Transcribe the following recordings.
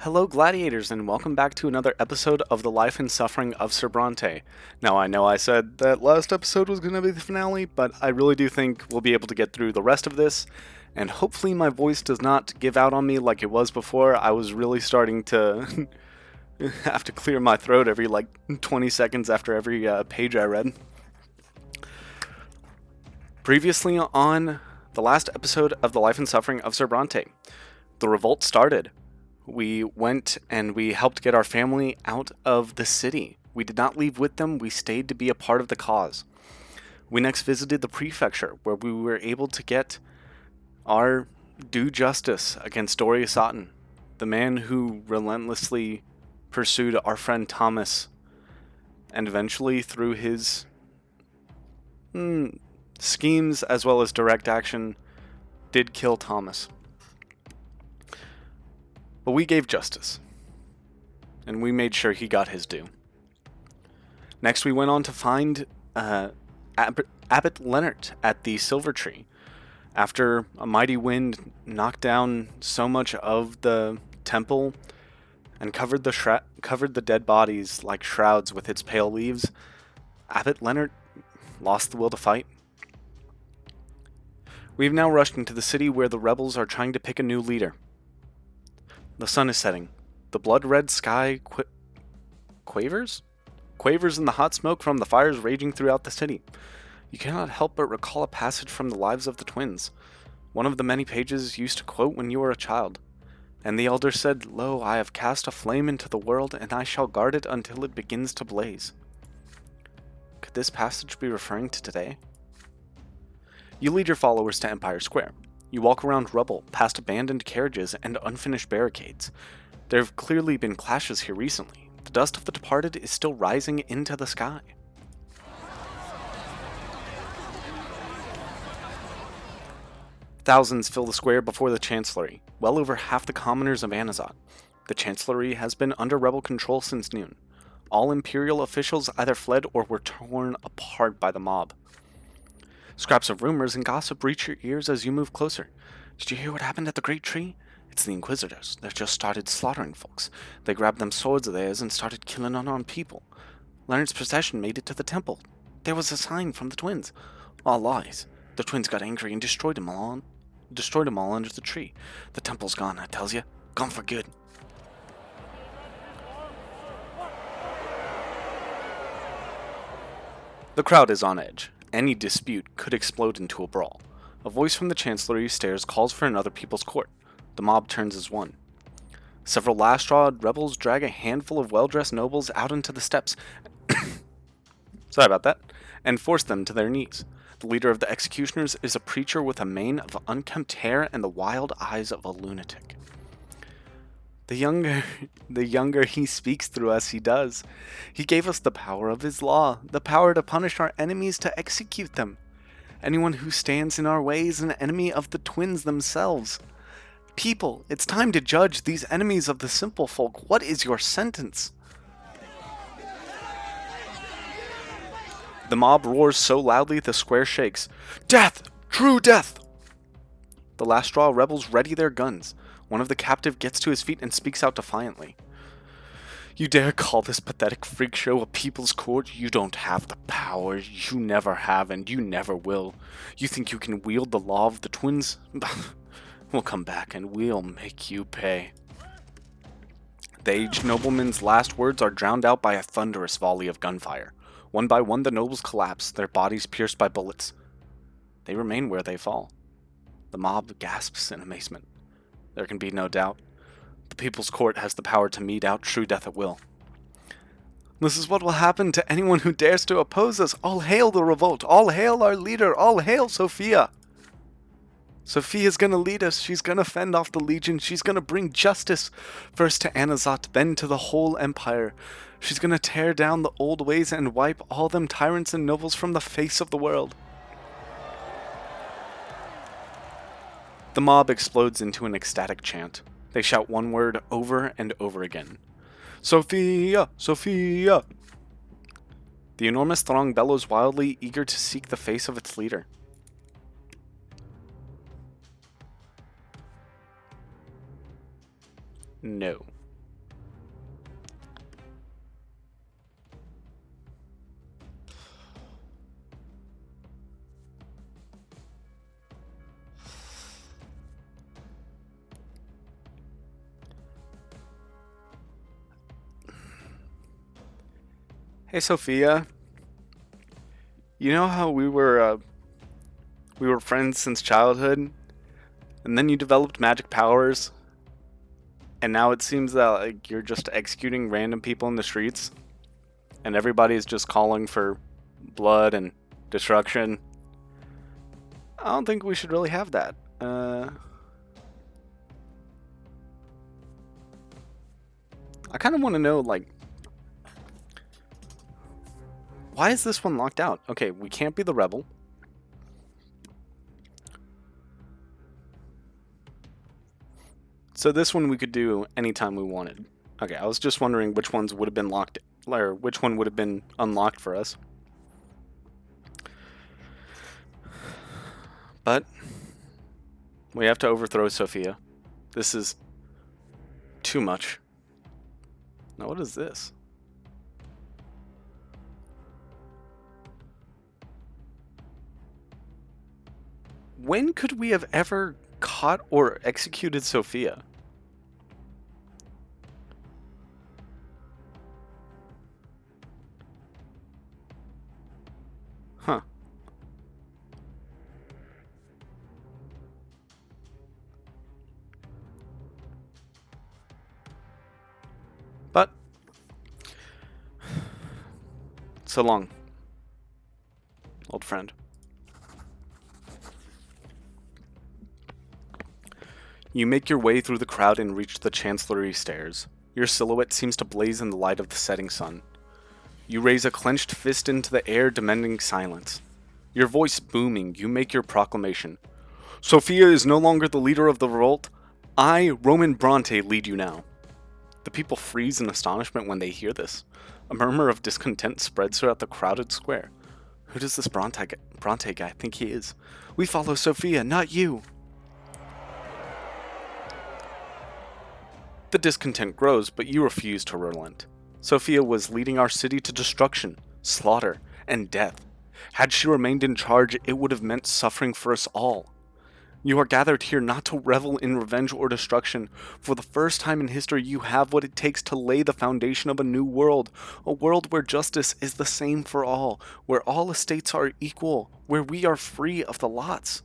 Hello, gladiators, and welcome back to another episode of the life and suffering of Sir Brante. Now, I know I said that last episode was going to be the finale, but I really do think we'll be able to get through the rest of this, and hopefully my voice does not give out on me like it was before. I was really starting to have to clear my throat every 20 seconds after every page I read. Previously on the last episode of the life and suffering of Sir Brante, the revolt started. We went and we helped get our family out of the city. We did not leave with them, we stayed to be a part of the cause. We next visited the prefecture, where we were able to get our due justice against Dorius Otten, the man who relentlessly pursued our friend Thomas, and eventually, through his schemes as well as direct action, did kill Thomas. But we gave justice, and we made sure he got his due. Next, we went on to find Abbot Leonard at the Silver Tree. After a mighty wind knocked down so much of the temple and covered the dead bodies like shrouds with its pale leaves, Abbot Leonard lost the will to fight. We've now rushed into the city where the rebels are trying to pick a new leader. The sun is setting. The blood-red sky quavers in the hot smoke from the fires raging throughout the city. You cannot help but recall a passage from the lives of the twins, one of the many pages you used to quote when you were a child. And the elder said, "Lo, I have cast a flame into the world, and I shall guard it until it begins to blaze." Could this passage be referring to today? You lead your followers to Empire Square. You walk around rubble, past abandoned carriages and unfinished barricades. There have clearly been clashes here recently. The dust of the departed is still rising into the sky. Thousands fill the square before the Chancellery, well over half the commoners of Anazat. The Chancellery has been under rebel control since noon. All Imperial officials either fled or were torn apart by the mob. Scraps of rumors and gossip reach your ears as you move closer. Did you hear what happened at the Great Tree? It's the Inquisitors. They've just started slaughtering folks. They grabbed them swords of theirs and started killing unarmed people. Leonard's procession made it to the temple. There was a sign from the twins. All lies. The twins got angry and destroyed them all under the tree. The temple's gone, I tells you. Gone for good. The crowd is on edge. Any dispute could explode into a brawl. A voice from the Chancellery stairs calls for another people's court. The mob turns as one. Several last-strawed rebels drag a handful of well-dressed nobles out into the steps sorry about that, and force them to their knees. The leader of the executioners is a preacher with a mane of unkempt hair and the wild eyes of a lunatic. The younger he speaks through us, he does. He gave us the power of his law, the power to punish our enemies, to execute them. Anyone who stands in our way is an enemy of the twins themselves. People, it's time to judge these enemies of the simple folk. What is your sentence? The mob roars so loudly the square shakes. Death! True death! The last straw rebels ready their guns. One of the captive gets to his feet and speaks out defiantly. You dare call this pathetic freak show a people's court? You don't have the power. You never have, and you never will. You think you can wield the law of the twins? We'll come back and we'll make you pay. The aged nobleman's last words are drowned out by a thunderous volley of gunfire. One by one the nobles collapse, their bodies pierced by bullets. They remain where they fall. The mob gasps in amazement. There can be no doubt. The People's Court has the power to mete out true death at will. This is what will happen to anyone who dares to oppose us. All hail the revolt. All hail our leader. All hail Sofia. Sophia's gonna lead us. She's gonna fend off the Legion. She's gonna bring justice first to Anazat, then to the whole empire. She's gonna tear down the old ways and wipe all them tyrants and nobles from the face of the world. The mob explodes into an ecstatic chant. They shout one word over and over again. Sofia! Sofia! The enormous throng bellows wildly, eager to seek the face of its leader. No. Hey, Sophia. You know how we were friends since childhood, and then you developed magic powers, and now it seems that like you're just executing random people in the streets, and everybody's just calling for blood and destruction. I don't think we should really have that. I kind of want to know, like, why is this one locked out? Okay, we can't be the rebel. So this one we could do anytime we wanted. Okay, I was just wondering which ones would have been locked, or which one would have been unlocked for us. But we have to overthrow Sofia. This is too much. Now what is this? When could we have ever caught or executed Sofia? Huh. But so long, old friend. You make your way through the crowd and reach the Chancellery stairs. Your silhouette seems to blaze in the light of the setting sun. You raise a clenched fist into the air, demanding silence. Your voice booming, you make your proclamation. Sofia is no longer the leader of the revolt. I, Roman Brante, lead you now. The people freeze in astonishment when they hear this. A murmur of discontent spreads throughout the crowded square. Who does this Brante guy think he is? We follow Sofia, not you. The discontent grows, but you refuse to relent. Sofia was leading our city to destruction, slaughter, and death. Had she remained in charge, it would have meant suffering for us all. You are gathered here not to revel in revenge or destruction. For the first time in history, you have what it takes to lay the foundation of a new world. A world where justice is the same for all, where all estates are equal, where we are free of the lots.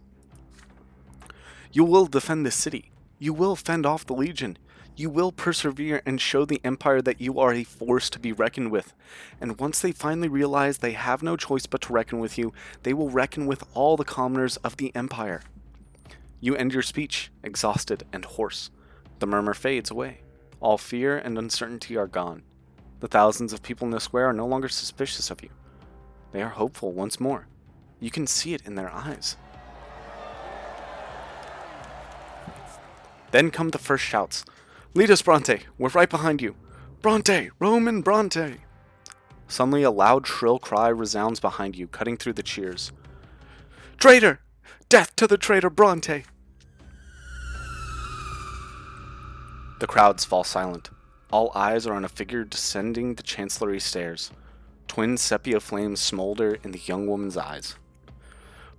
You will defend this city. You will fend off the Legion. You will persevere and show the Empire that you are a force to be reckoned with. And once they finally realize they have no choice but to reckon with you, they will reckon with all the commoners of the Empire. You end your speech, exhausted and hoarse. The murmur fades away. All fear and uncertainty are gone. The thousands of people in the square are no longer suspicious of you. They are hopeful once more. You can see it in their eyes. Then come the first shouts. Lead us, Brante. We're right behind you. Brante! Roman Brante! Suddenly a loud, shrill cry resounds behind you, cutting through the cheers. Traitor! Death to the traitor Brante! The crowds fall silent. All eyes are on a figure descending the Chancellery stairs. Twin sepia flames smolder in the young woman's eyes.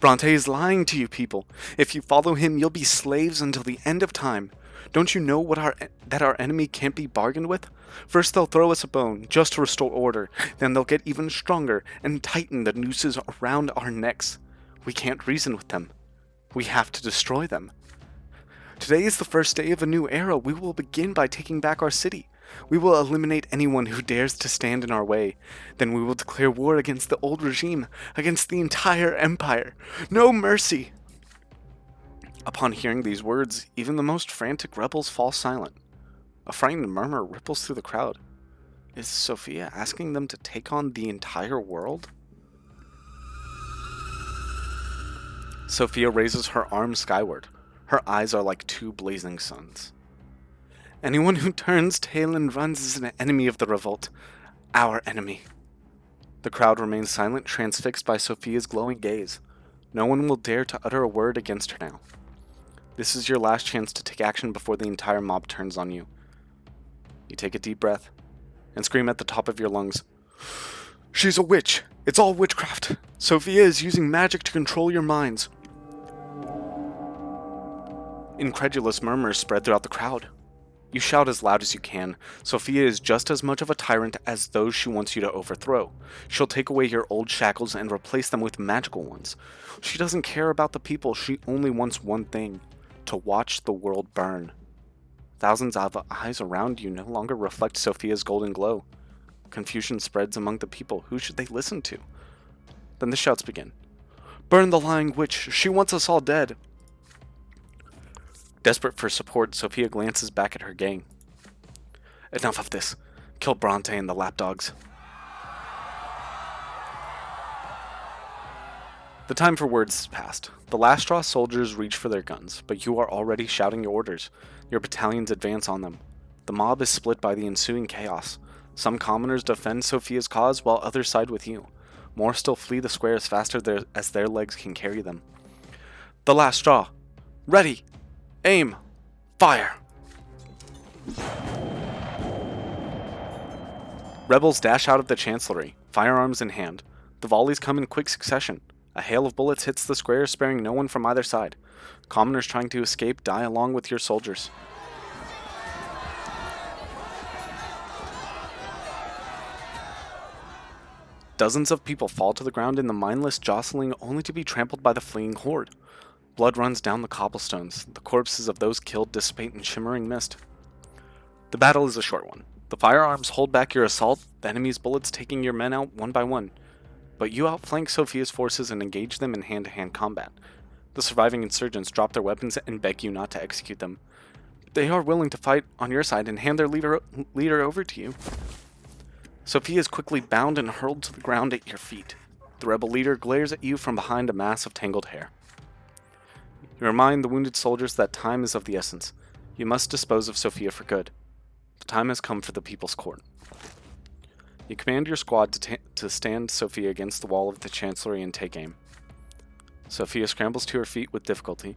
Brante is lying to you, people. If you follow him, you'll be slaves until the end of time. Don't you know that our enemy can't be bargained with? First they'll throw us a bone, just to restore order. Then they'll get even stronger and tighten the nooses around our necks. We can't reason with them. We have to destroy them. Today is the first day of a new era. We will begin by taking back our city. We will eliminate anyone who dares to stand in our way. Then we will declare war against the old regime, against the entire empire. No mercy! Upon hearing these words, even the most frantic rebels fall silent. A frightened murmur ripples through the crowd. Is Sofia asking them to take on the entire world? Sofia raises her arms skyward. Her eyes are like two blazing suns. Anyone who turns tail and runs is an enemy of the revolt. Our enemy. The crowd remains silent, transfixed by Sofia's glowing gaze. No one will dare to utter a word against her now. This is your last chance to take action before the entire mob turns on you. You take a deep breath and scream at the top of your lungs. She's a witch! It's all witchcraft! Sofia is using magic to control your minds. Incredulous murmurs spread throughout the crowd. You shout as loud as you can. Sofia is just as much of a tyrant as those she wants you to overthrow. She'll take away your old shackles and replace them with magical ones. She doesn't care about the people, she only wants one thing: to watch the world burn. Thousands of eyes around you no longer reflect Sofia's golden glow. Confusion spreads among the people. Who should they listen to? Then the shouts begin. Burn the lying witch! She wants us all dead! Desperate for support, Sofia glances back at her gang. Enough of this. Kill Brante and the lapdogs. The time for words has passed. The last straw soldiers reach for their guns, but you are already shouting your orders. Your battalions advance on them. The mob is split by the ensuing chaos. Some commoners defend Sofia's cause, while others side with you. More still flee the square as fast as their legs can carry them. The last straw. Ready! Aim! Fire! Rebels dash out of the chancellery, firearms in hand. The volleys come in quick succession. A hail of bullets hits the square, sparing no one from either side. Commoners trying to escape die along with your soldiers. Dozens of people fall to the ground in the mindless jostling, only to be trampled by the fleeing horde. Blood runs down the cobblestones. The corpses of those killed dissipate in shimmering mist. The battle is a short one. The firearms hold back your assault, the enemy's bullets taking your men out one by one. But you outflank Sofia's forces and engage them in hand-to-hand combat. The surviving insurgents drop their weapons and beg you not to execute them. They are willing to fight on your side and hand their leader over to you. Sofia is quickly bound and hurled to the ground at your feet. The rebel leader glares at you from behind a mass of tangled hair. You remind the wounded soldiers that time is of the essence. You must dispose of Sofia for good. The time has come for the People's Court. You command your squad to stand Sofia against the wall of the chancellery and take aim. Sofia scrambles to her feet with difficulty.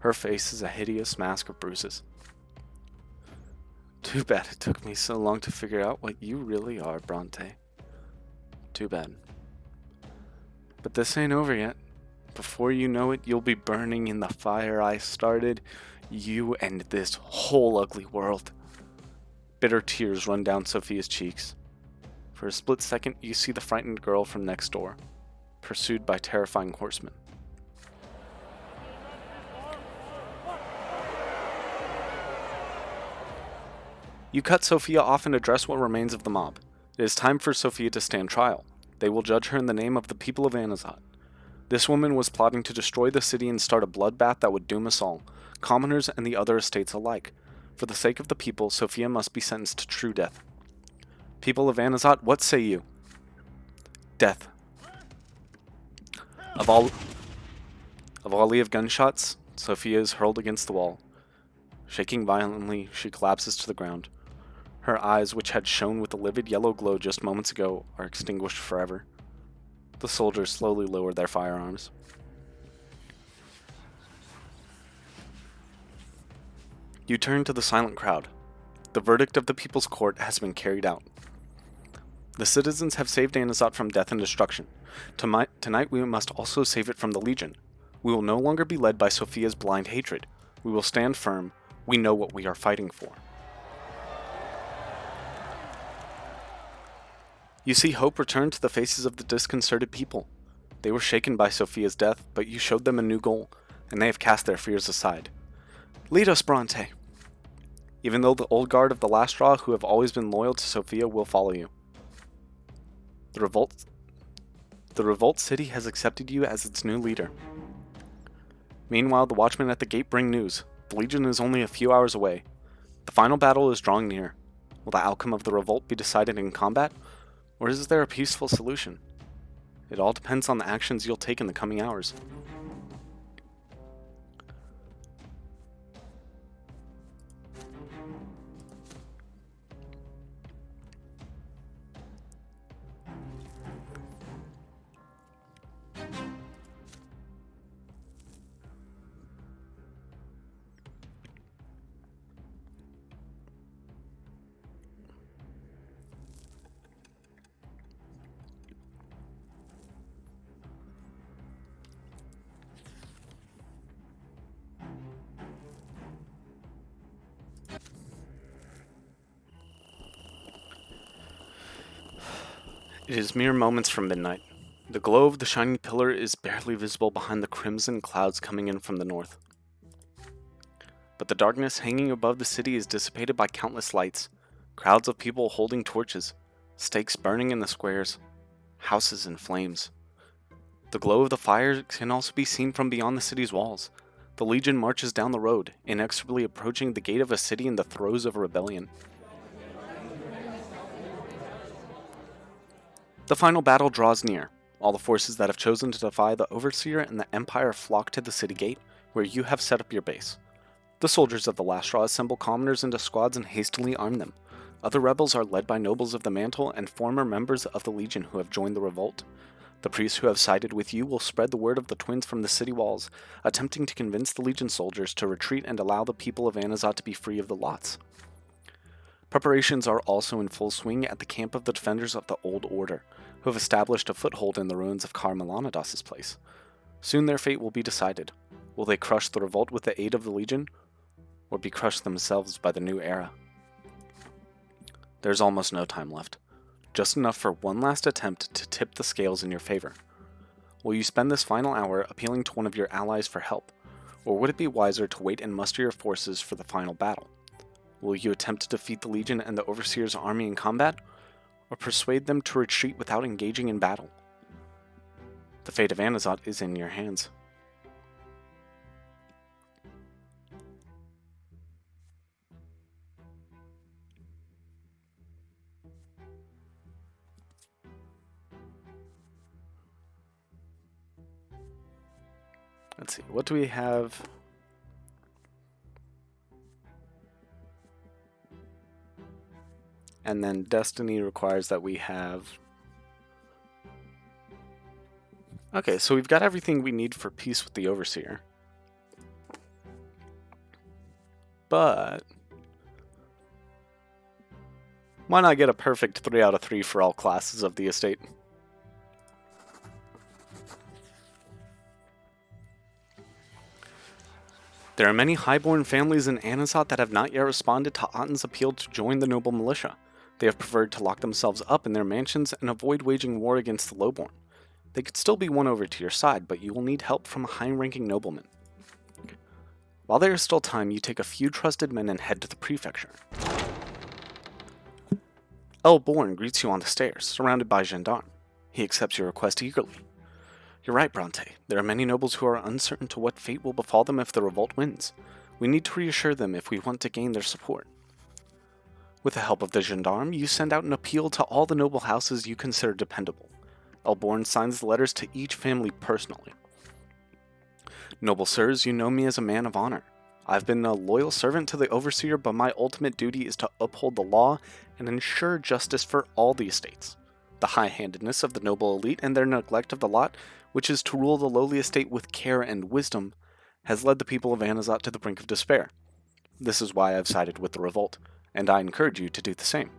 Her face is a hideous mask of bruises. Too bad it took me so long to figure out what you really are, Brante. Too bad. But this ain't over yet. Before you know it, you'll be burning in the fire I started, you and this whole ugly world. Bitter tears run down Sofia's cheeks. For a split second, you see the frightened girl from next door, pursued by terrifying horsemen. You cut Sofia off and address what remains of the mob. It is time for Sofia to stand trial. They will judge her in the name of the people of Anazat. This woman was plotting to destroy the city and start a bloodbath that would doom us all, commoners and the other estates alike. For the sake of the people, Sofia must be sentenced to true death. People of Anazat, what say you? Death. A volley of gunshots, Sofia is hurled against the wall. Shaking violently, she collapses to the ground. Her eyes, which had shone with a livid yellow glow just moments ago, are extinguished forever. The soldiers slowly lower their firearms. You turn to the silent crowd. The verdict of the People's Court has been carried out. The citizens have saved Anazat from death and destruction. Tonight we must also save it from the Legion. We will no longer be led by Sofia's blind hatred. We will stand firm. We know what we are fighting for. You see hope return to the faces of the disconcerted people. They were shaken by Sofia's death, but you showed them a new goal, and they have cast their fears aside. Lead us, Brante! Even though the old guard of the last straw who have always been loyal to Sofia will follow you. The Revolt City has accepted you as its new leader. Meanwhile, the watchmen at the gate bring news. The Legion is only a few hours away. The final battle is drawing near. Will the outcome of the revolt be decided in combat? Or is there a peaceful solution? It all depends on the actions you'll take in the coming hours. It is mere moments from midnight. The glow of the shining pillar is barely visible behind the crimson clouds coming in from the north. But the darkness hanging above the city is dissipated by countless lights, crowds of people holding torches, stakes burning in the squares, houses in flames. The glow of the fire can also be seen from beyond the city's walls. The Legion marches down the road, inexorably approaching the gate of a city in the throes of rebellion. The final battle draws near. All the forces that have chosen to defy the Overseer and the Empire flock to the city gate, where you have set up your base. The soldiers of the Last Straw assemble commoners into squads and hastily arm them. Other rebels are led by nobles of the Mantle and former members of the Legion who have joined the revolt. The priests who have sided with you will spread the word of the twins from the city walls, attempting to convince the Legion soldiers to retreat and allow the people of Anazat to be free of the lots. Preparations are also in full swing at the camp of the defenders of the Old Order, who have established a foothold in the ruins of Kar Melanidas's place. Soon their fate will be decided. Will they crush the revolt with the aid of the Legion, or be crushed themselves by the new era? There's almost no time left. Just enough for one last attempt to tip the scales in your favor. Will you spend this final hour appealing to one of your allies for help, or would it be wiser to wait and muster your forces for the final battle? Will you attempt to defeat the Legion and the Overseer's army in combat, or persuade them to retreat without engaging in battle? The fate of Anazat is in your hands. Let's see, what do we have? And then Destiny requires that we have... Okay, so we've got everything we need for peace with the Overseer. But... why not get a perfect 3 out of 3 for all classes of the estate? There are many highborn families in Anazat that have not yet responded to Otten's appeal to join the noble militia. They have preferred to lock themselves up in their mansions and avoid waging war against the lowborn. They could still be won over to your side, but you will need help from a high-ranking nobleman. While there is still time, you take a few trusted men and head to the prefecture. El Born greets you on the stairs, surrounded by gendarmes. He accepts your request eagerly. You're right, Brante. There are many nobles who are uncertain to what fate will befall them if the revolt wins. We need to reassure them if we want to gain their support. With the help of the gendarme, you send out an appeal to all the noble houses you consider dependable. Elborn signs the letters to each family personally. Noble sirs, you know me as a man of honor. I've been a loyal servant to the Overseer, but my ultimate duty is to uphold the law and ensure justice for all the estates. The high-handedness of the noble elite and their neglect of the lot, which is to rule the lowly estate with care and wisdom, has led the people of Anazat to the brink of despair. This is why I've sided with the revolt, and I encourage you to do the same.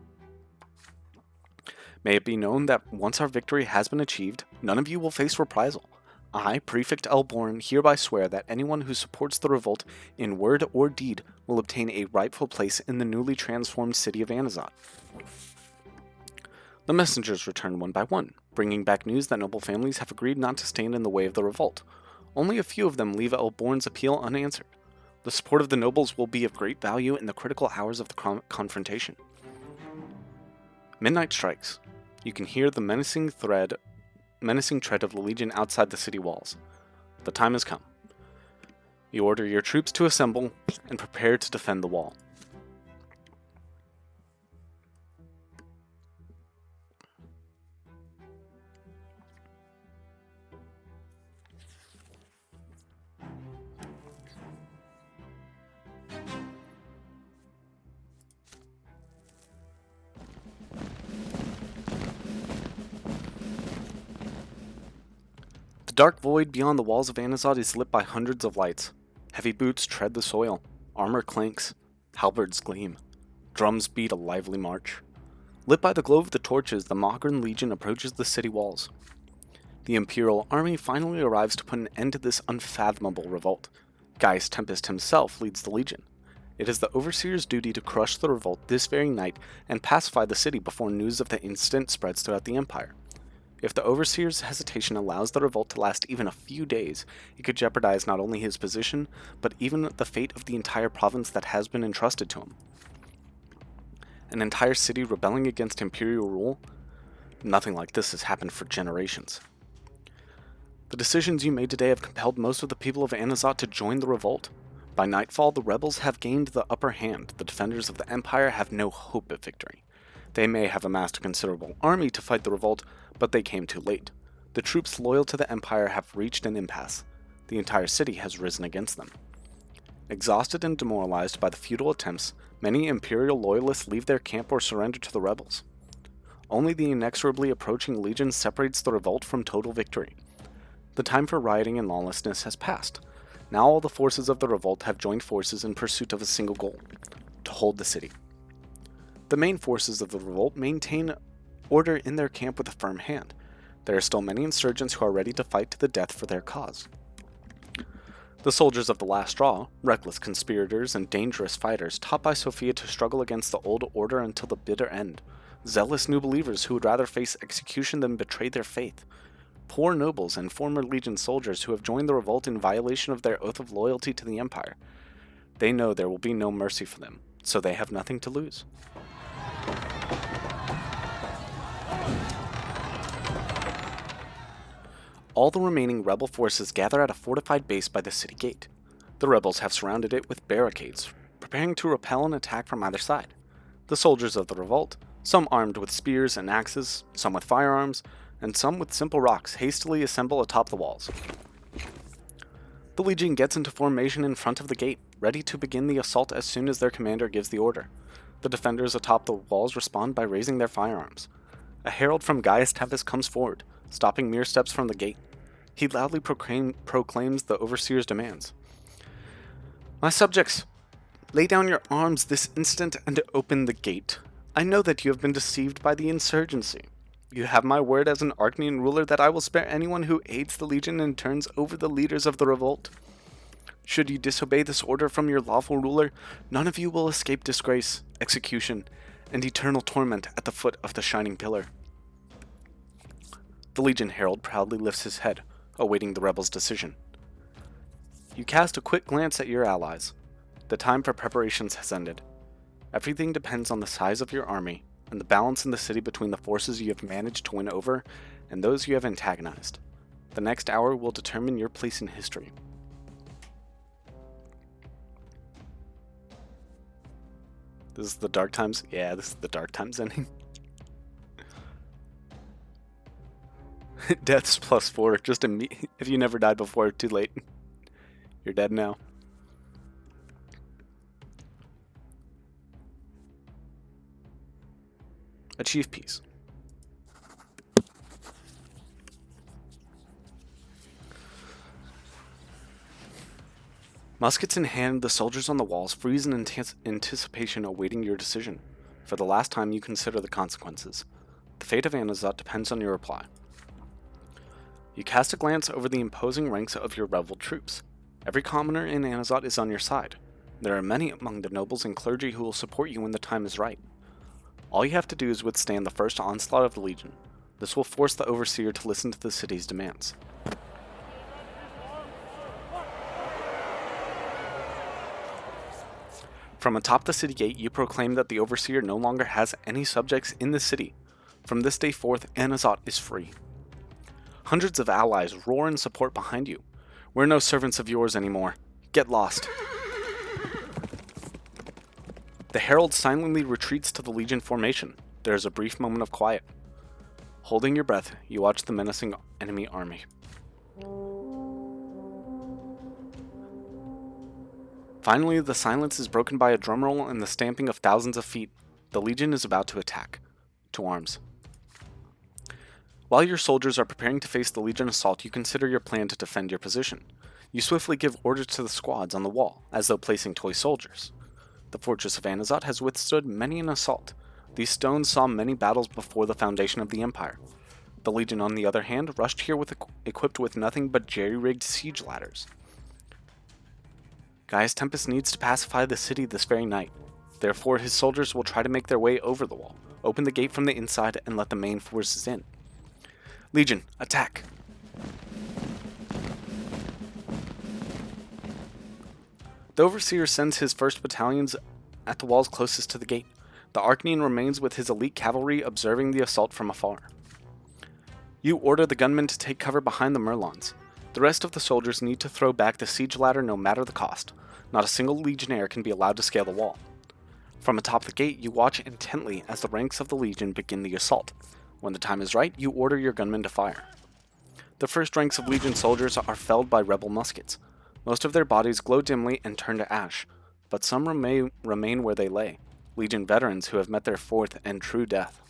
May it be known that once our victory has been achieved, none of you will face reprisal. I, Prefect Elborn, hereby swear that anyone who supports the revolt in word or deed will obtain a rightful place in the newly transformed city of Anazat. The messengers return one by one, bringing back news that noble families have agreed not to stand in the way of the revolt. Only a few of them leave Elborn's appeal unanswered. The support of the nobles will be of great value in the critical hours of the confrontation. Midnight strikes. You can hear the menacing tread of the Legion outside the city walls. The time has come. You order your troops to assemble and prepare to defend the wall. The dark void beyond the walls of Anazat is lit by hundreds of lights. Heavy boots tread the soil, armor clanks, halberds gleam, drums beat a lively march. Lit by the glow of the torches, the Mogren Legion approaches the city walls. The Imperial Army finally arrives to put an end to this unfathomable revolt. Gaius Tempest himself leads the Legion. It is the Overseer's duty to crush the revolt this very night and pacify the city before news of the incident spreads throughout the Empire. If the Overseer's hesitation allows the revolt to last even a few days, it could jeopardize not only his position, but even the fate of the entire province that has been entrusted to him. An entire city rebelling against Imperial rule? Nothing like this has happened for generations. The decisions you made today have compelled most of the people of Anazat to join the revolt. By nightfall, the rebels have gained the upper hand. The defenders of the Empire have no hope of victory. They may have amassed a considerable army to fight the revolt, but they came too late. The troops loyal to the Empire have reached an impasse. The entire city has risen against them. Exhausted and demoralized by the futile attempts, many Imperial loyalists leave their camp or surrender to the rebels. Only the inexorably approaching legion separates the revolt from total victory. The time for rioting and lawlessness has passed. Now all the forces of the revolt have joined forces in pursuit of a single goal: to hold the city. The main forces of the revolt maintain order in their camp with a firm hand. There are still many insurgents who are ready to fight to the death for their cause. The soldiers of the last straw, reckless conspirators and dangerous fighters, taught by Sofia to struggle against the old order until the bitter end. Zealous new believers who would rather face execution than betray their faith. Poor nobles and former Legion soldiers who have joined the revolt in violation of their oath of loyalty to the Empire. They know there will be no mercy for them, so they have nothing to lose. All the remaining rebel forces gather at a fortified base by the city gate. The rebels have surrounded it with barricades, preparing to repel an attack from either side. The soldiers of the revolt, some armed with spears and axes, some with firearms, and some with simple rocks, hastily assemble atop the walls. The Legion gets into formation in front of the gate, ready to begin the assault as soon as their commander gives the order. The defenders atop the walls respond by raising their firearms. A herald from Gaius Tempest comes forward, stopping mere steps from the gate. He loudly proclaims the Overseer's demands. "My subjects, lay down your arms this instant and open the gate. I know that you have been deceived by the insurgency. You have my word as an Archnean ruler that I will spare anyone who aids the Legion and turns over the leaders of the revolt. Should you disobey this order from your lawful ruler, none of you will escape disgrace, execution, and eternal torment at the foot of the Shining Pillar." The Legion herald proudly lifts his head, awaiting the rebels' decision. You cast a quick glance at your allies. The time for preparations has ended. Everything depends on the size of your army and the balance in the city between the forces you have managed to win over and those you have antagonized. The next hour will determine your place in history. This is the Dark Times? Yeah, this is the Dark Times ending. Deaths +4, just if you never died before, too late. You're dead now. Achieve peace. Muskets in hand, the soldiers on the walls freeze in anticipation awaiting your decision. For the last time, you consider the consequences. The fate of Anazat depends on your reply. You cast a glance over the imposing ranks of your rebel troops. Every commoner in Anazat is on your side. There are many among the nobles and clergy who will support you when the time is right. All you have to do is withstand the first onslaught of the Legion. This will force the Overseer to listen to the city's demands. From atop the city gate, you proclaim that the Overseer no longer has any subjects in the city. From this day forth, Anazat is free. Hundreds of allies roar in support behind you. We're no servants of yours anymore. Get lost. The herald silently retreats to the Legion formation. There is a brief moment of quiet. Holding your breath, you watch the menacing enemy army. Finally, the silence is broken by a drumroll and the stamping of thousands of feet. The Legion is about to attack. To arms. While your soldiers are preparing to face the Legion assault, you consider your plan to defend your position. You swiftly give orders to the squads on the wall, as though placing toy soldiers. The fortress of Anazat has withstood many an assault. These stones saw many battles before the foundation of the Empire. The Legion, on the other hand, rushed here equipped with nothing but jerry-rigged siege ladders. Gaius Tempest needs to pacify the city this very night. Therefore, his soldiers will try to make their way over the wall, open the gate from the inside, and let the main forces in. Legion, attack! The Overseer sends his first battalions at the walls closest to the gate. The Archnean remains with his elite cavalry observing the assault from afar. You order the gunmen to take cover behind the Merlons. The rest of the soldiers need to throw back the siege ladder no matter the cost. Not a single legionnaire can be allowed to scale the wall. From atop the gate, you watch intently as the ranks of the Legion begin the assault. When the time is right, you order your gunmen to fire. The first ranks of Legion soldiers are felled by rebel muskets. Most of their bodies glow dimly and turn to ash, but some remain where they lay, Legion veterans who have met their fourth and true death.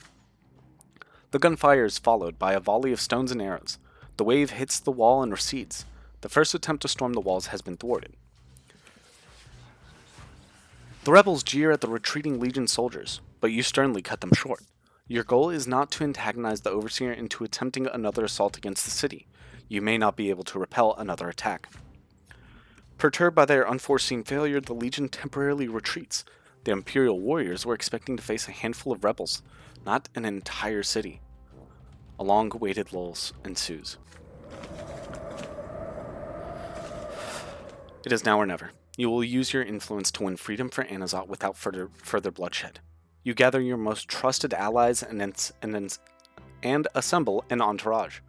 The gunfire is followed by a volley of stones and arrows. The wave hits the wall and recedes. The first attempt to storm the walls has been thwarted. The rebels jeer at the retreating Legion soldiers, but you sternly cut them short. Your goal is not to antagonize the Overseer into attempting another assault against the city. You may not be able to repel another attack. Perturbed by their unforeseen failure, the Legion temporarily retreats. The Imperial warriors were expecting to face a handful of rebels, not an entire city. A long-awaited lull ensues. It is now or never. You will use your influence to win freedom for Anazat without further bloodshed. You gather your most trusted allies and assemble an entourage.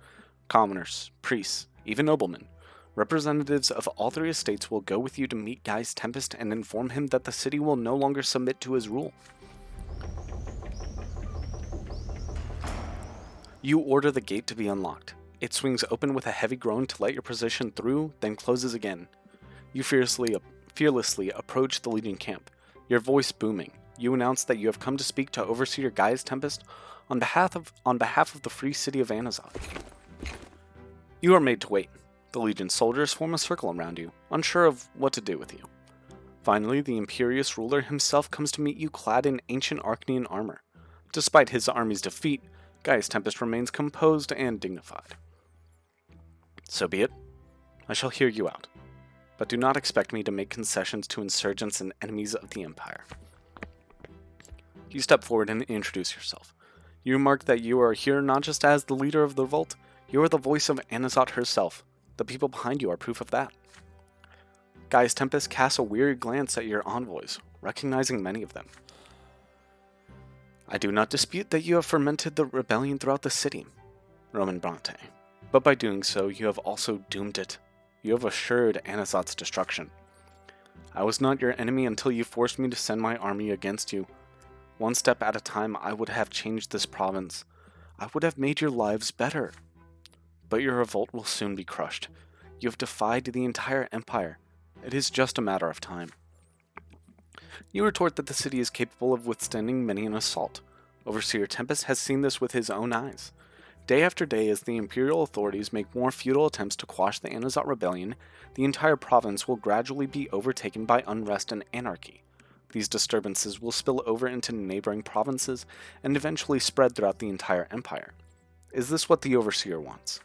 Commoners, priests, even noblemen. Representatives of all three estates will go with you to meet Gaius Tempest and inform him that the city will no longer submit to his rule. You order the gate to be unlocked. It swings open with a heavy groan to let your procession through, then closes again. You fearlessly approach the Legion camp, your voice booming. You announce that you have come to speak to Overseer Gaius Tempest on behalf of the free city of Anazat. You are made to wait. The Legion soldiers form a circle around you, unsure of what to do with you. Finally, the imperious ruler himself comes to meet you clad in ancient Archnean armor. Despite his army's defeat, Gaius Tempest remains composed and dignified. So be it. I shall hear you out. But do not expect me to make concessions to insurgents and enemies of the Empire. You step forward and introduce yourself. You remark that you are here not just as the leader of the Revolt, you are the voice of Anazat herself. The people behind you are proof of that. Gaius Tempest casts a weary glance at your envoys, recognizing many of them. I do not dispute that you have fermented the rebellion throughout the city, Roman Brante, but by doing so you have also doomed it. You have assured Anazat's destruction. I was not your enemy until you forced me to send my army against you. One step at a time, I would have changed this province. I would have made your lives better. But your revolt will soon be crushed. You have defied the entire empire. It is just a matter of time. You retort that the city is capable of withstanding many an assault. Overseer Tempest has seen this with his own eyes. Day after day, as the imperial authorities make more futile attempts to quash the Anazat rebellion, the entire province will gradually be overtaken by unrest and anarchy. These disturbances will spill over into neighboring provinces and eventually spread throughout the entire empire. Is this what the Overseer wants?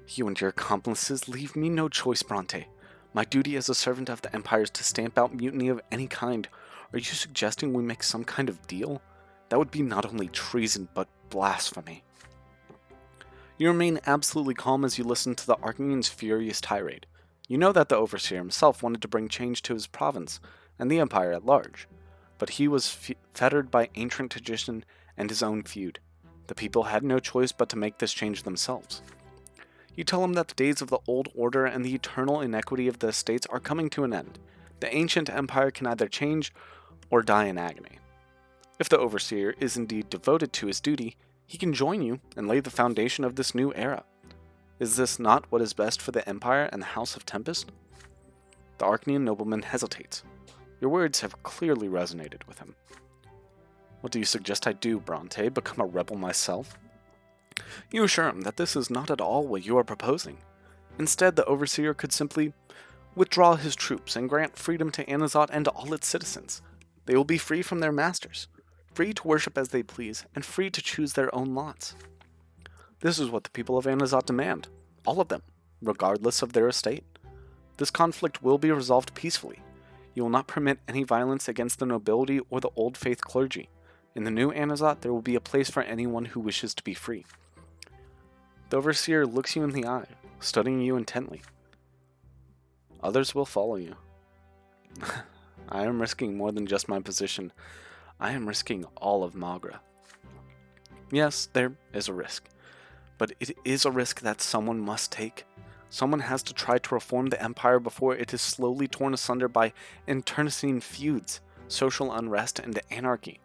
You and your accomplices leave me no choice, Brante. My duty as a servant of the Empire is to stamp out mutiny of any kind. Are you suggesting we make some kind of deal? That would be not only treason, but blasphemy. You remain absolutely calm as you listen to the Archnean's furious tirade. You know that the Overseer himself wanted to bring change to his province, and the Empire at large. But he was fettered by ancient tradition and his own feud. The people had no choice but to make this change themselves. You tell him that the days of the old order and the eternal inequity of the estates are coming to an end. The ancient empire can either change or die in agony. If the Overseer is indeed devoted to his duty, he can join you and lay the foundation of this new era. Is this not what is best for the Empire and the House of Tempest? The Archnean nobleman hesitates. Your words have clearly resonated with him. What do you suggest I do, Brante? Become a rebel myself? You assure him that this is not at all what you are proposing. Instead, the Overseer could simply withdraw his troops and grant freedom to Anazat and all its citizens. They will be free from their masters, free to worship as they please, and free to choose their own lots. This is what the people of Anazat demand, all of them, regardless of their estate. This conflict will be resolved peacefully. You will not permit any violence against the nobility or the old faith clergy. In the new Anazat, there will be a place for anyone who wishes to be free. The Overseer looks you in the eye, studying you intently. Others will follow you. I am risking more than just my position. I am risking all of Magra. Yes, there is a risk. But it is a risk that someone must take. Someone has to try to reform the Empire before it is slowly torn asunder by internecine feuds, social unrest, and anarchy.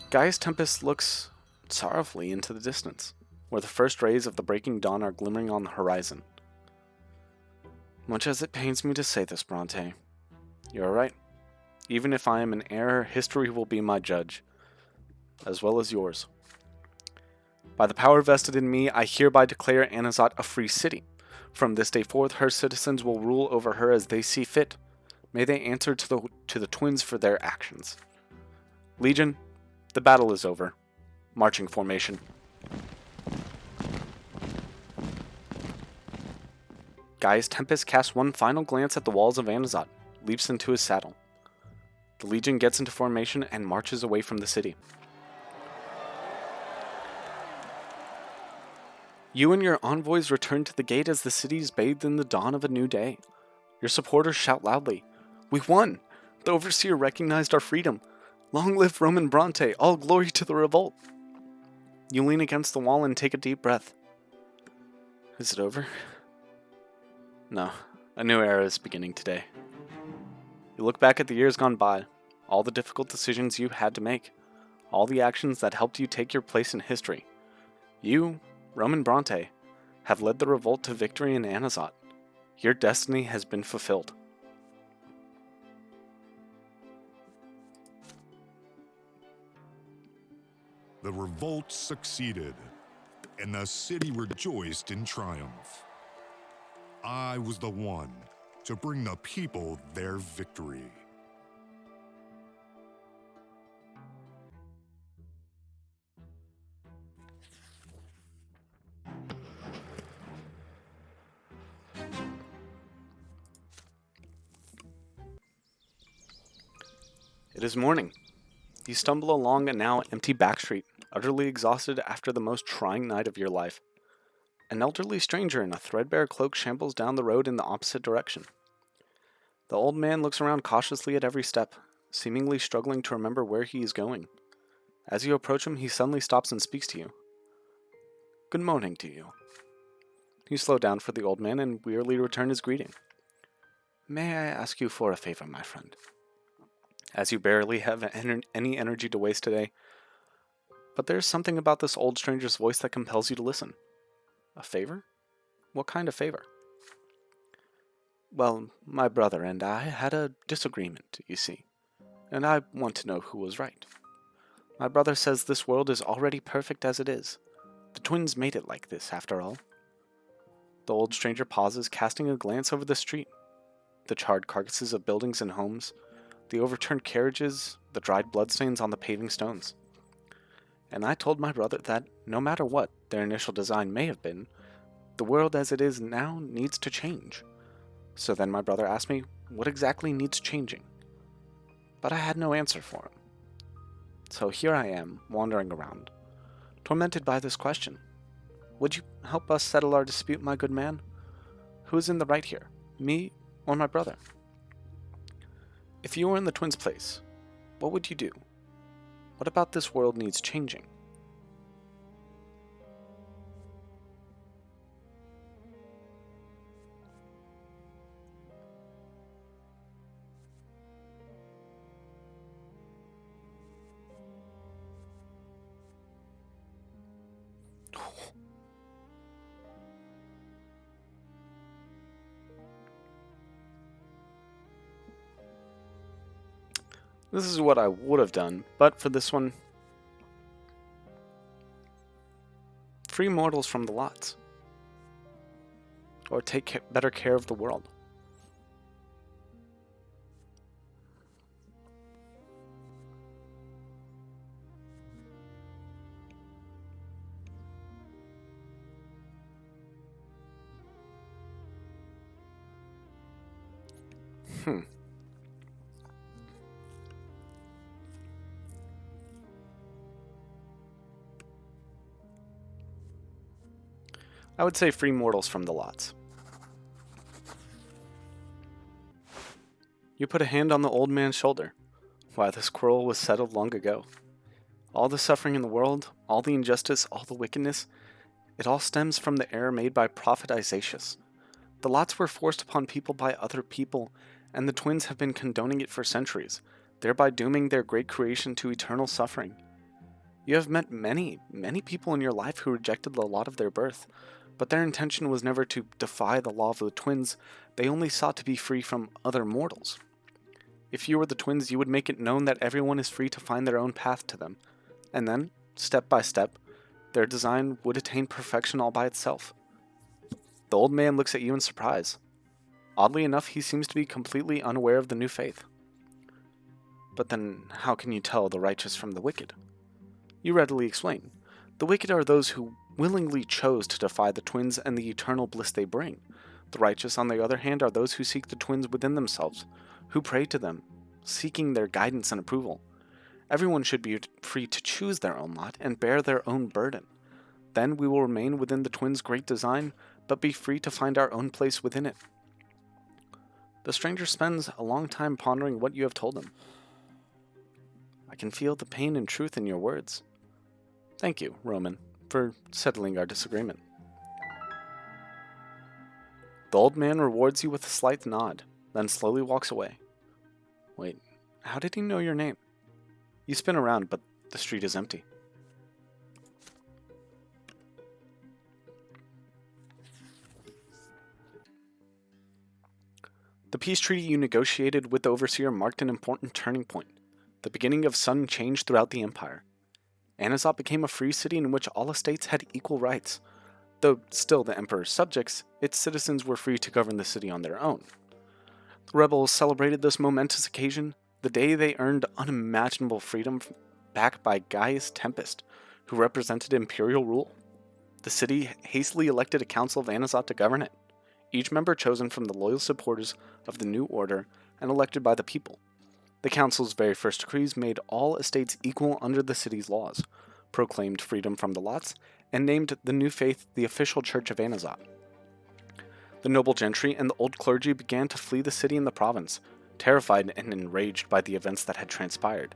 Gaius Tempest looks sorrowfully into the distance, where the first rays of the breaking dawn are glimmering on the horizon. Much as it pains me to say this, Brante, you are right. Even if I am in error, history will be my judge, as well as yours. By the power vested in me, I hereby declare Anazat a free city. From this day forth, her citizens will rule over her as they see fit. May they answer to the twins for their actions. Legion, the battle is over. Marching formation. Gaius Tempest casts one final glance at the walls of Anazat, leaps into his saddle. The Legion gets into formation and marches away from the city. You and your envoys return to the gate as the city is bathed in the dawn of a new day. Your supporters shout loudly, "We won! The Overseer recognized our freedom! Long live Roman Brante! All glory to the Revolt!" You lean against the wall and take a deep breath. Is it over? No, a new era is beginning today. You look back at the years gone by, all the difficult decisions you had to make, all the actions that helped you take your place in history. You, Roman Brante, have led the revolt to victory in Anazat. Your destiny has been fulfilled. The revolt succeeded, and the city rejoiced in triumph. I was the one to bring the people their victory. It is morning. You stumble along a now empty backstreet, utterly exhausted after the most trying night of your life. An elderly stranger in a threadbare cloak shambles down the road in the opposite direction. The old man looks around cautiously at every step, seemingly struggling to remember where he is going. As you approach him, he suddenly stops and speaks to you. "Good morning to you." You slow down for the old man and wearily return his greeting. "May I ask you for a favor, my friend?" As you barely have any energy to waste today, but there's something about this old stranger's voice that compels you to listen. A favor? What kind of favor? "Well, my brother and I had a disagreement, you see, and I want to know who was right. My brother says this world is already perfect as it is. The twins made it like this, after all." The old stranger pauses, casting a glance over the street. The charred carcasses of buildings and homes, the overturned carriages, the dried bloodstains on the paving stones. "And I told my brother that, no matter what their initial design may have been, the world as it is now needs to change. So then my brother asked me what exactly needs changing. But I had no answer for him. So here I am, wandering around, tormented by this question. Would you help us settle our dispute, my good man? Who is in the right here, me or my brother? If you were in the twins' place, what would you do? What about this world needs changing?" This is what I would have done, but for this one, free mortals from the lots. Or take better care of the world. I would say free mortals from the lots. You put a hand on the old man's shoulder. Why, this quarrel was settled long ago. All the suffering in the world, all the injustice, all the wickedness, it all stems from the error made by Prophet Isaiah. The lots were forced upon people by other people, and the twins have been condoning it for centuries, thereby dooming their great creation to eternal suffering. You have met many, many people in your life who rejected the lot of their birth, but their intention was never to defy the law of the twins, they only sought to be free from other mortals. If you were the twins, you would make it known that everyone is free to find their own path to them, and then, step by step, their design would attain perfection all by itself. The old man looks at you in surprise. Oddly enough, he seems to be completely unaware of the new faith. But then, how can you tell the righteous from the wicked? You readily explain. The wicked are those who willingly chose to defy the twins and the eternal bliss they bring. The righteous, on the other hand, are those who seek the twins within themselves, who pray to them, seeking their guidance and approval. Everyone should be free to choose their own lot and bear their own burden. Then we will remain within the twins' great design, but be free to find our own place within it. The stranger spends a long time pondering what you have told him. I can feel the pain and truth in your words. Thank you, Roman, for settling our disagreement. The old man rewards you with a slight nod, then slowly walks away. Wait, how did he know your name? You spin around, but the street is empty. The peace treaty you negotiated with the Overseer marked an important turning point, the beginning of sudden change throughout the Empire. Anazat became a free city in which all estates had equal rights. Though still the Emperor's subjects, its citizens were free to govern the city on their own. The rebels celebrated this momentous occasion, the day they earned unimaginable freedom backed by Gaius Tempest, who represented imperial rule. The city hastily elected a council of Anazat to govern it, each member chosen from the loyal supporters of the new order and elected by the people. The council's very first decrees made all estates equal under the city's laws, proclaimed freedom from the lots, and named the new faith the official Church of Anazat. The noble gentry and the old clergy began to flee the city and the province, terrified and enraged by the events that had transpired.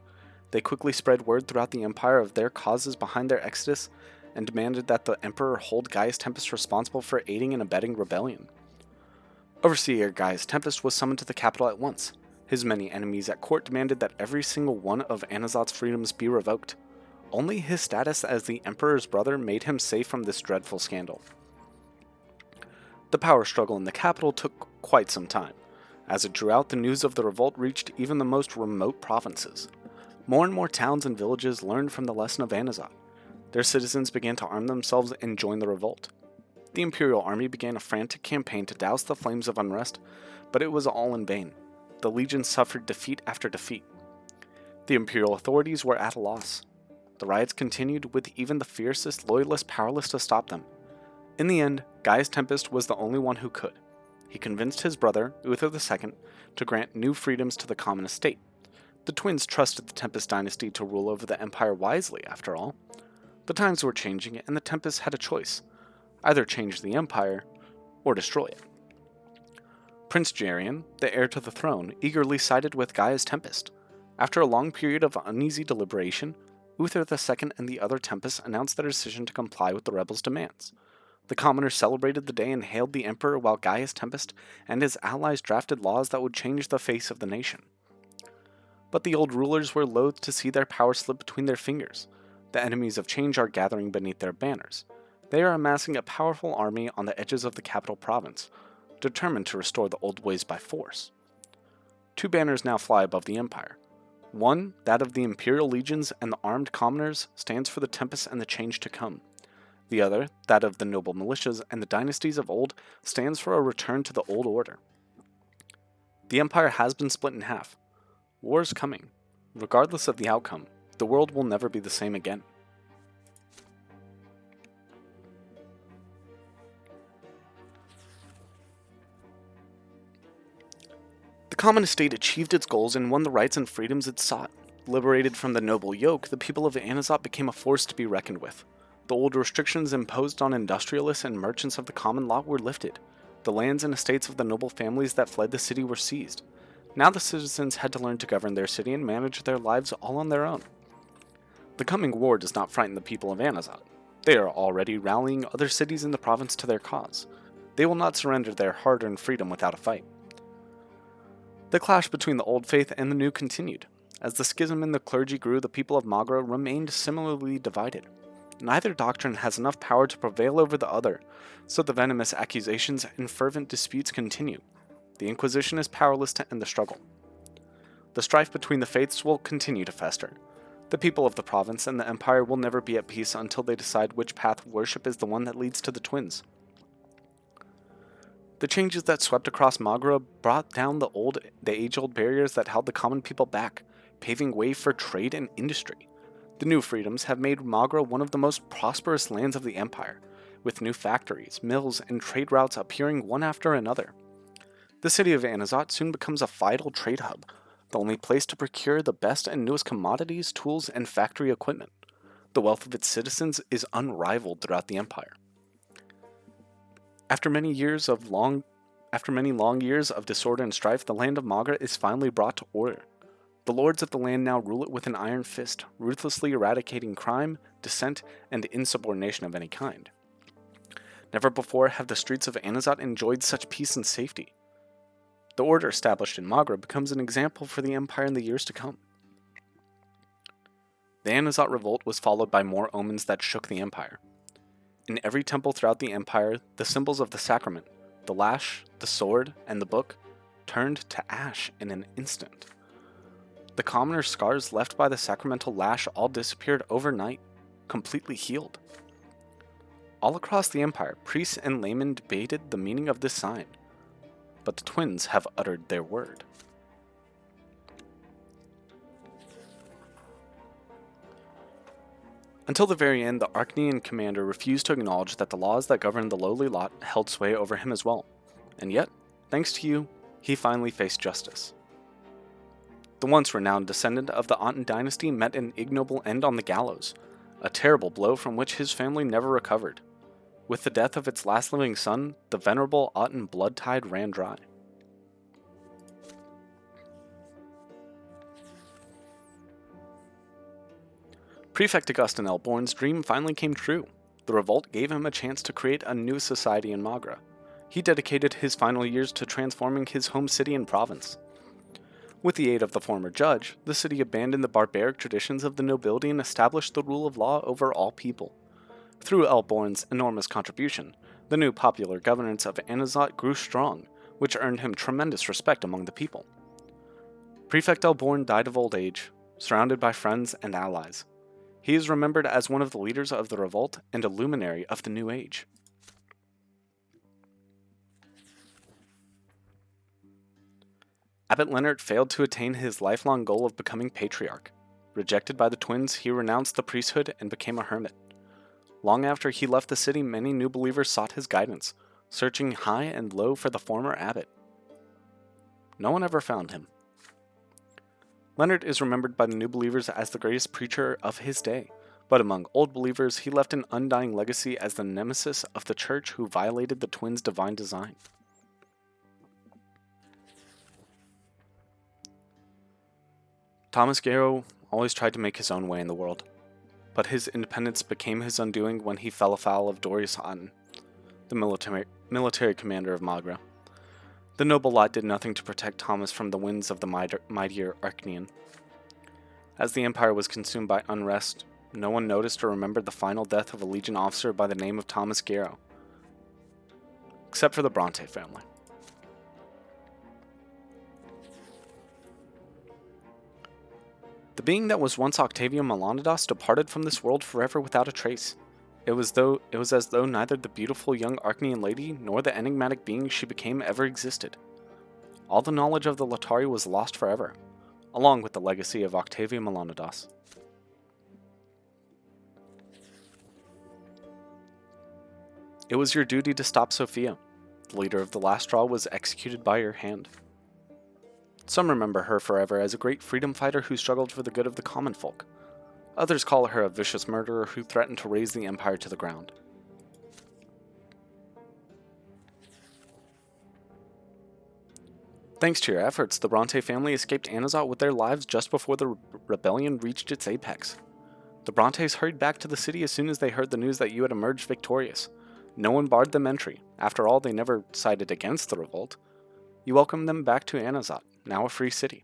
They quickly spread word throughout the empire of their causes behind their exodus, and demanded that the emperor hold Gaius Tempest responsible for aiding and abetting rebellion. Overseer Gaius Tempest was summoned to the capital at once. His many enemies at court demanded that every single one of Anazat's freedoms be revoked. Only his status as the emperor's brother made him safe from this dreadful scandal. The power struggle in the capital took quite some time. As it drew out, the news of the revolt reached even the most remote provinces. More and more towns and villages learned from the lesson of Anazat. Their citizens began to arm themselves and join the revolt. The imperial army began a frantic campaign to douse the flames of unrest, but it was all in vain. The legion suffered defeat after defeat. The imperial authorities were at a loss. The riots continued, with even the fiercest loyalists powerless to stop them. In the end, Gaius Tempest was the only one who could. He convinced his brother, Uther II, to grant new freedoms to the common estate. The twins trusted the Tempest dynasty to rule over the empire wisely, after all. The times were changing, and the Tempests had a choice: either change the empire, or destroy it. Prince Jarian, the heir to the throne, eagerly sided with Gaius Tempest. After a long period of uneasy deliberation, Uther II and the other Tempests announced their decision to comply with the rebels' demands. The commoners celebrated the day and hailed the emperor, while Gaius Tempest and his allies drafted laws that would change the face of the nation. But the old rulers were loath to see their power slip between their fingers. The enemies of change are gathering beneath their banners. They are amassing a powerful army on the edges of the capital province, determined to restore the old ways by force. Two banners now fly above the empire. One, that of the imperial legions and the armed commoners, stands for the Tempest and the change to come. The other, that of the noble militias and the dynasties of old, stands for a return to the old order. The empire has been split in half. War is coming. Regardless of the outcome, the world will never be the same again. The common estate achieved its goals and won the rights and freedoms it sought. Liberated from the noble yoke, the people of Anazat became a force to be reckoned with. The old restrictions imposed on industrialists and merchants of the common law were lifted. The lands and estates of the noble families that fled the city were seized. Now the citizens had to learn to govern their city and manage their lives all on their own. The coming war does not frighten the people of Anazat. They are already rallying other cities in the province to their cause. They will not surrender their hard-earned freedom without a fight. The clash between the old faith and the new continued. As the schism in the clergy grew, the people of Magra remained similarly divided. Neither doctrine has enough power to prevail over the other, so the venomous accusations and fervent disputes continue. The Inquisition is powerless to end the struggle. The strife between the faiths will continue to fester. The people of the province and the empire will never be at peace until they decide which path of worship is the one that leads to the twins. The changes that swept across Magra brought down the age-old barriers that held the common people back, paving way for trade and industry. The new freedoms have made Magra one of the most prosperous lands of the empire, with new factories, mills, and trade routes appearing one after another. The city of Anazat soon becomes a vital trade hub, the only place to procure the best and newest commodities, tools, and factory equipment. The wealth of its citizens is unrivaled throughout the empire. After many long years of disorder and strife, the land of Magra is finally brought to order. The lords of the land now rule it with an iron fist, ruthlessly eradicating crime, dissent, and insubordination of any kind. Never before have the streets of Anazat enjoyed such peace and safety. The order established in Magra becomes an example for the empire in the years to come. The Anazat Revolt was followed by more omens that shook the empire. In every temple throughout the empire, the symbols of the sacrament, the lash, the sword, and the book, turned to ash in an instant. The commoner scars left by the sacramental lash all disappeared overnight, completely healed. All across the empire, priests and laymen debated the meaning of this sign, but the twins have uttered their word. Until the very end, the Archnean commander refused to acknowledge that the laws that governed the lowly lot held sway over him as well. And yet, thanks to you, he finally faced justice. The once renowned descendant of the Aten dynasty met an ignoble end on the gallows, a terrible blow from which his family never recovered. With the death of its last living son, the venerable Aten blood tide ran dry. Prefect Augustin Elborn's dream finally came true. The revolt gave him a chance to create a new society in Magra. He dedicated his final years to transforming his home city and province. With the aid of the former judge, the city abandoned the barbaric traditions of the nobility and established the rule of law over all people. Through Elborn's enormous contribution, the new popular governance of Anazat grew strong, which earned him tremendous respect among the people. Prefect Elborn died of old age, surrounded by friends and allies. He is remembered as one of the leaders of the revolt and a luminary of the new age. Abbot Leonard failed to attain his lifelong goal of becoming patriarch. Rejected by the twins, he renounced the priesthood and became a hermit. Long after he left the city, many new believers sought his guidance, searching high and low for the former abbot. No one ever found him. Leonard is remembered by the new believers as the greatest preacher of his day, but among old believers he left an undying legacy as the nemesis of the church who violated the twins' divine design. Thomas Garrow always tried to make his own way in the world, but his independence became his undoing when he fell afoul of Dorius Aten, the military commander of Magra. The noble lot did nothing to protect Thomas from the winds of the mightier Archnean. As the empire was consumed by unrest, no one noticed or remembered the final death of a legion officer by the name of Thomas Garrow, except for the Brante family. The being that was once Octavia Melanidas departed from this world forever without a trace. It was as though neither the beautiful young Archnean lady nor the enigmatic being she became ever existed. All the knowledge of the Latari was lost forever, along with the legacy of Octavia Melanidas. It was your duty to stop Sofia. The leader of the last straw was executed by your hand. Some remember her forever as a great freedom fighter who struggled for the good of the common folk. Others call her a vicious murderer who threatened to raze the empire to the ground. Thanks to your efforts, the Brante family escaped Anazat with their lives just before the rebellion reached its apex. The Brontes hurried back to the city as soon as they heard the news that you had emerged victorious. No one barred them entry. After all, they never sided against the revolt. You welcomed them back to Anazat, now a free city.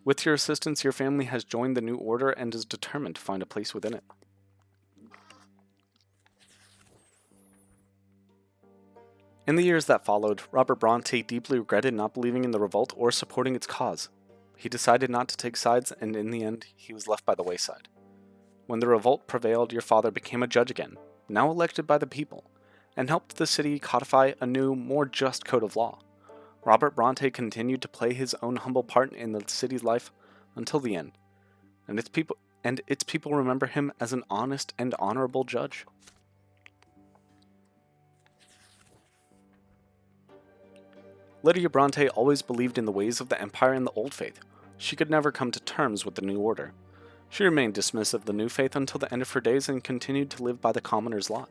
With your assistance, your family has joined the new order and is determined to find a place within it. In the years that followed, Robert Brante deeply regretted not believing in the revolt or supporting its cause. He decided not to take sides, and in the end, he was left by the wayside. When the revolt prevailed, your father became a judge again, now elected by the people, and helped the city codify a new, more just code of law. Robert Brante continued to play his own humble part in the city's life until the end, and its people remember him as an honest and honorable judge. Lydia Brante always believed in the ways of the Empire and the Old Faith. She could never come to terms with the New Order. She remained dismissive of the New Faith until the end of her days and continued to live by the commoner's lot.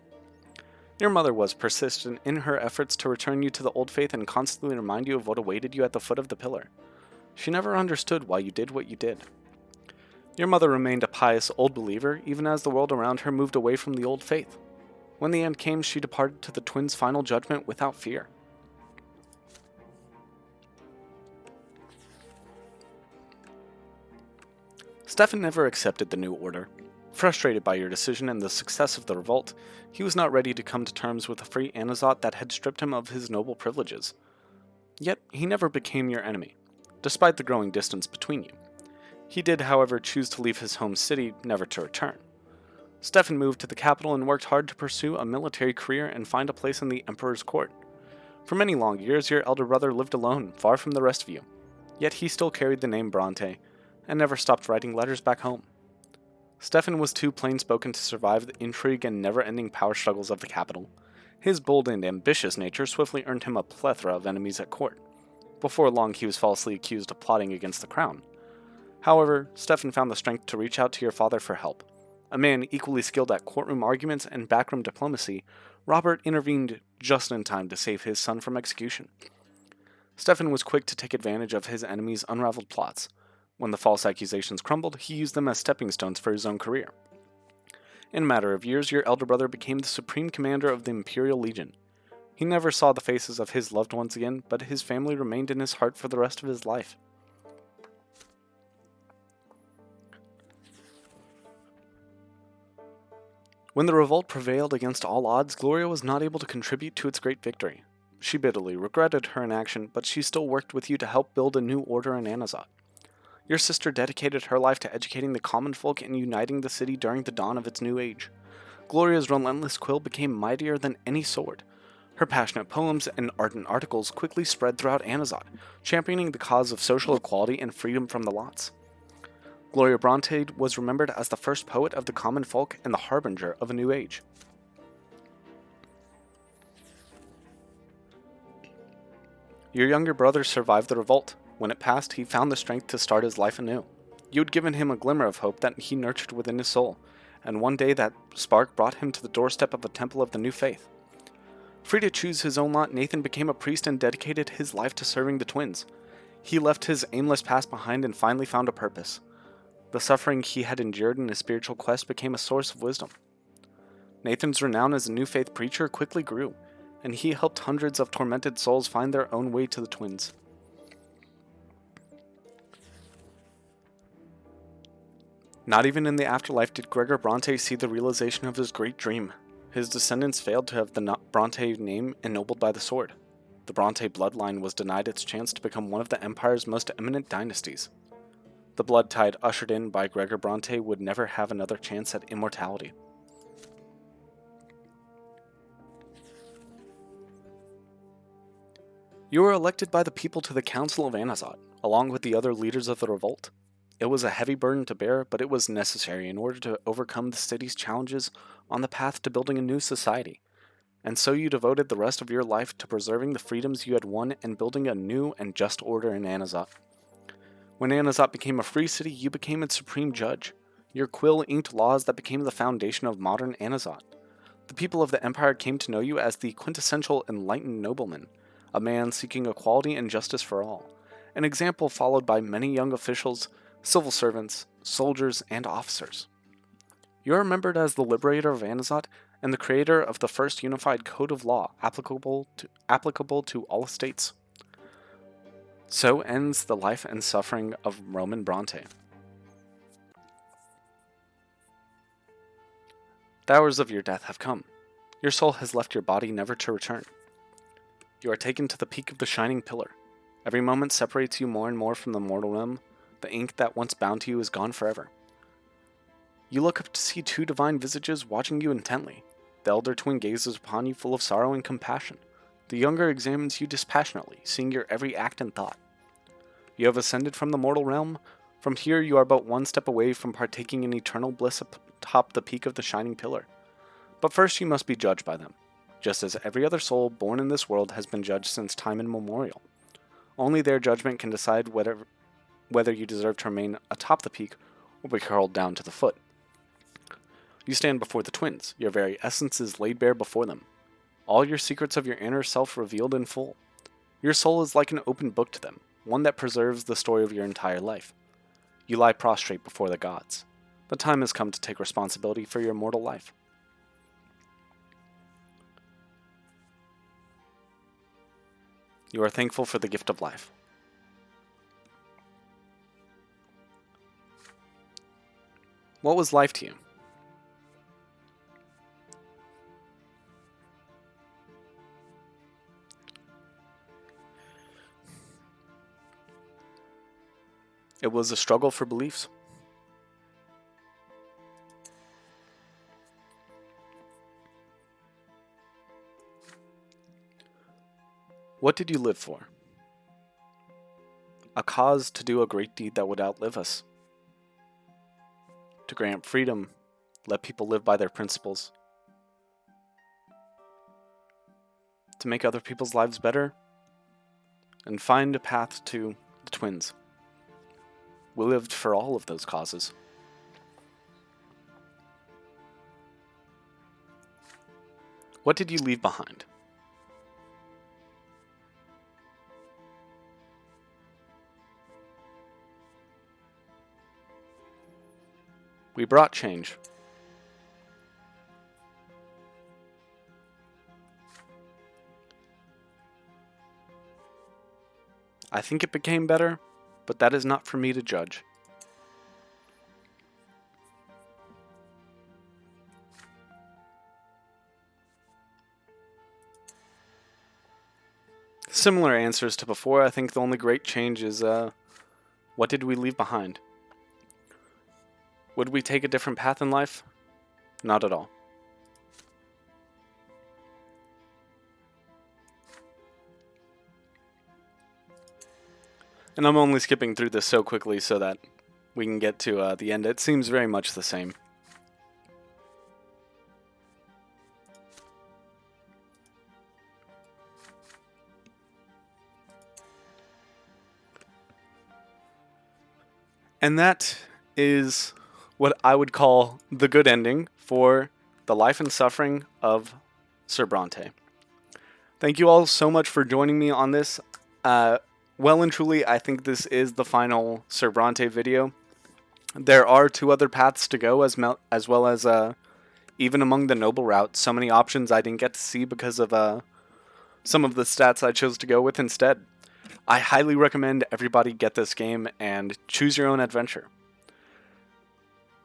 Your mother was persistent in her efforts to return you to the Old Faith and constantly remind you of what awaited you at the foot of the pillar. She never understood why you did what you did. Your mother remained a pious old believer even as the world around her moved away from the Old Faith. When the end came, she departed to the twins' final judgment without fear. Stefan never accepted the new order. Frustrated by your decision and the success of the revolt, he was not ready to come to terms with a free Anazat that had stripped him of his noble privileges. Yet, he never became your enemy, despite the growing distance between you. He did, however, choose to leave his home city, never to return. Stefan moved to the capital and worked hard to pursue a military career and find a place in the Emperor's court. For many long years, your elder brother lived alone, far from the rest of you. Yet he still carried the name Brante, and never stopped writing letters back home. Stefan was too plain-spoken to survive the intrigue and never-ending power struggles of the capital. His bold and ambitious nature swiftly earned him a plethora of enemies at court. Before long, he was falsely accused of plotting against the crown. However, Stefan found the strength to reach out to your father for help. A man equally skilled at courtroom arguments and backroom diplomacy, Robert intervened just in time to save his son from execution. Stefan was quick to take advantage of his enemies' unraveled plots. When the false accusations crumbled, he used them as stepping stones for his own career. In a matter of years, your elder brother became the supreme commander of the Imperial Legion. He never saw the faces of his loved ones again, but his family remained in his heart for the rest of his life. When the revolt prevailed against all odds, Gloria was not able to contribute to its great victory. She bitterly regretted her inaction, but she still worked with you to help build a new order in Anazat. Your sister dedicated her life to educating the common folk and uniting the city during the dawn of its new age. Gloria's relentless quill became mightier than any sword. Her passionate poems and ardent articles quickly spread throughout Anazat, championing the cause of social equality and freedom from the lots. Gloria Brante was remembered as the first poet of the common folk and the harbinger of a new age. Your younger brother survived the revolt. When it passed, he found the strength to start his life anew. You had given him a glimmer of hope that he nurtured within his soul, and one day that spark brought him to the doorstep of a temple of the new faith. Free to choose his own lot, Nathan became a priest and dedicated his life to serving the twins. He left his aimless past behind and finally found a purpose. The suffering he had endured in his spiritual quest became a source of wisdom. Nathan's renown as a new faith preacher quickly grew, and he helped hundreds of tormented souls find their own way to the twins. Not even in the afterlife did Gregor Brante see the realization of his great dream. His descendants failed to have the Brante name ennobled by the sword. The Brante bloodline was denied its chance to become one of the Empire's most eminent dynasties. The blood tide ushered in by Gregor Brante would never have another chance at immortality. You were elected by the people to the Council of Anazat, along with the other leaders of the revolt. It was a heavy burden to bear, but it was necessary in order to overcome the city's challenges on the path to building a new society. And so you devoted the rest of your life to preserving the freedoms you had won and building a new and just order in Anazat. When Anazat became a free city, you became its supreme judge. Your quill inked laws that became the foundation of modern Anazot. The people of the Empire came to know you as the quintessential enlightened nobleman, a man seeking equality and justice for all, an example followed by many young officials, civil servants, soldiers, and officers. You are remembered as the liberator of Anazot and the creator of the first unified code of law applicable to all estates. So ends the life and suffering of Roman Brante. The hours of your death have come. Your soul has left your body never to return. You are taken to the peak of the shining pillar. Every moment separates you more and more from the mortal realm. The ink that once bound to you is gone forever. You look up to see two divine visages watching you intently. The elder twin gazes upon you full of sorrow and compassion. The younger examines you dispassionately, seeing your every act and thought. You have ascended from the mortal realm. From here you are but one step away from partaking in eternal bliss atop the peak of the shining pillar. But first you must be judged by them, just as every other soul born in this world has been judged since time immemorial. Only their judgment can decide whether you deserve to remain atop the peak or be hurled down to the foot. You stand before the twins, your very essence is laid bare before them. All your secrets of your inner self revealed in full. Your soul is like an open book to them, one that preserves the story of your entire life. You lie prostrate before the gods. The time has come to take responsibility for your mortal life. You are thankful for the gift of life. What was life to you? It was a struggle for beliefs. What did you live for? A cause to do a great deed that would outlive us. To grant freedom, let people live by their principles. To make other people's lives better, and find a path to the twins. We lived for all of those causes. What did you leave behind? We brought change. I think it became better, but that is not for me to judge. Similar answers to before. I think the only great change is, what did we leave behind? Would we take a different path in life? Not at all. And I'm only skipping through this so quickly so that we can get to the end. It seems very much the same. And that is what I would call the good ending for the life and suffering of Sir Brante. Thank you all so much for joining me on this. Well and truly, I think this is the final Sir Brante video. There are 2 other paths to go, as well as even among the noble route, so many options I didn't get to see because of some of the stats I chose to go with instead. I highly recommend everybody get this game and choose your own adventure.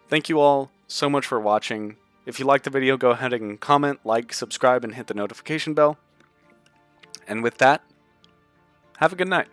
Thank you all so much for watching. If you liked the video, go ahead and comment, like, subscribe, and hit the notification bell. And with that, have a good night.